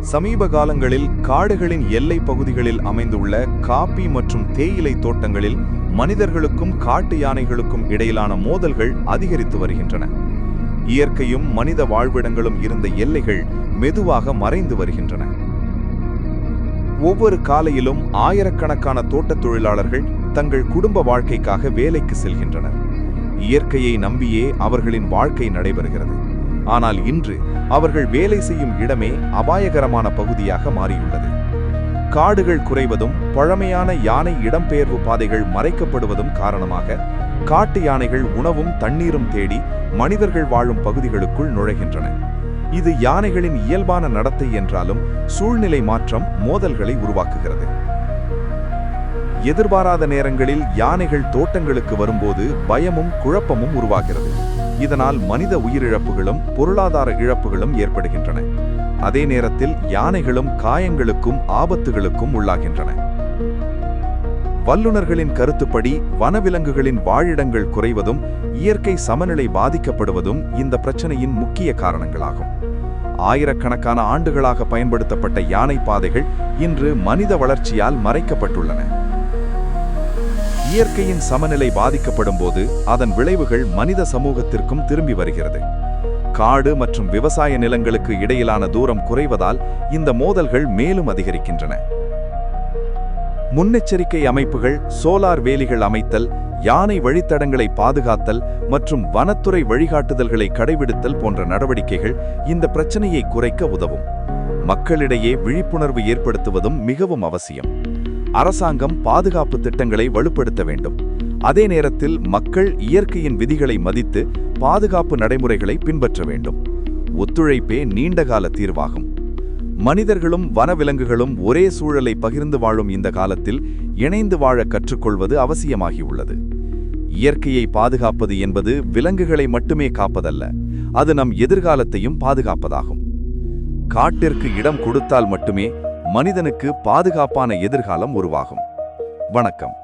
சமீப காலங்களில் காடுகளின் எல்லை பகுதிகளில் அமைந்துள்ள காபி மற்றும் தேயிலை தோட்டங்களில் மனிதர்களுக்கும் காட்டு யானைகளுக்கும் இடையிலான மோதல்கள் அதிகரித்து வருகின்றன. இயற்கையும் மனித வாழ்விடங்களும் இருந்த எல்லைகள் மெதுவாக மறைந்து வருகின்றன. ஒவ்வொரு காலையிலும் ஆயிரக்கணக்கான தோட்டத் தொழிலாளர்கள் தங்கள் குடும்ப வாழ்க்கைக்காக வேலைக்கு செல்கின்றனர். இயற்கையை நம்பியே அவர்களின் வாழ்க்கை நடைபெறுகிறது. ஆனால் இன்று அவர்கள் வேலை செய்யும் இடமே அபாயகரமான பகுதியாக மாறியுள்ளது. காடுகள் குறைவதும் பழமையான யானை இடம்பெயர்வு பாதைகள் மறைக்கப்படுவதும் காரணமாக காட்டு யானைகள் உணவும் தண்ணீரும் தேடி மனிதர்கள் வாழும் பகுதிகளுக்குள் நுழைகின்றன. இது யானைகளின் இயல்பான நடத்தை என்றாலும் சூழ்நிலை மாற்றம் மோதல்களை உருவாக்குகிறது. எதிர்பாராத நேரங்களில் யானைகள் தோட்டங்களுக்கு வரும்போது பயமும் குழப்பமும் உருவாகிறது. இதனால் மனித உயிரிழப்புகளும் பொருளாதார இழப்புகளும் ஏற்படுகின்றன. அதே நேரத்தில் யானைகளும் காயங்களுக்கும் ஆபத்துகளுக்கும் உள்ளாகின்றன. வல்லுநர்களின் கருத்துப்படி வனவிலங்குகளின் வாழிடங்கள் குறைவதும் இயற்கை சமநிலை பாதிக்கப்படுவதும் இந்த பிரச்சனையின் முக்கிய காரணங்களாகும். ஆயிரக்கணக்கான ஆண்டுகளாக பயன்படுத்தப்பட்ட யானை பாதைகள் இன்று மனித வளர்ச்சியால் மறைக்கப்பட்டுள்ளன. இயற்கையின் சமநிலை பாதிக்கப்படும் போது அதன் விளைவுகள் மனித சமூகத்திற்கும் திரும்பி வருகிறது. காடு மற்றும் விவசாய நிலங்களுக்கு இடையிலான தூரம் குறைவதால் இந்த மோதல்கள் மேலும் அதிகரிக்கின்றன. முன்னெச்சரிக்கை அமைப்புகள், சோலார் வேலிகள் அமைத்தல், யானை வழித்தடங்களை பாதுகாத்தல் மற்றும் வனத்துறை வழிகாட்டுதல்களை கடைபிடித்தல் போன்ற நடவடிக்கைகள் இந்த பிரச்சனையை குறைக்க உதவும். மக்களிடையே விழிப்புணர்வு ஏற்படுத்துவதும் மிகவும் அவசியம். அரசாங்கம் பாதுகாப்பு திட்டங்களை வலுப்படுத்த வேண்டும். அதே நேரத்தில் மக்கள் இயற்கையின் விதிகளை மதித்து பாதுகாப்பு நடைமுறைகளை பின்பற்ற வேண்டும். ஒத்துழைப்பே நீண்டகால தீர்வாகும். மனிதர்களும் வனவிலங்குகளும் ஒரே சூழலை பகிர்ந்து வாழும் இந்த காலத்தில் இணைந்து வாழ கற்றுக்கொள்வது அவசியமாகியுள்ளது. இயற்கையை பாதுகாப்பது என்பது விலங்குகளை மட்டுமே காப்பதல்ல, அது நம் எதிர்காலத்தையும் பாதுகாப்பதாகும். காட்டிற்கு இடம் கொடுத்தால் மட்டுமே மனிதனுக்கு பாதுகாப்பான எதிர்காலம் உருவாகும். வணக்கம்.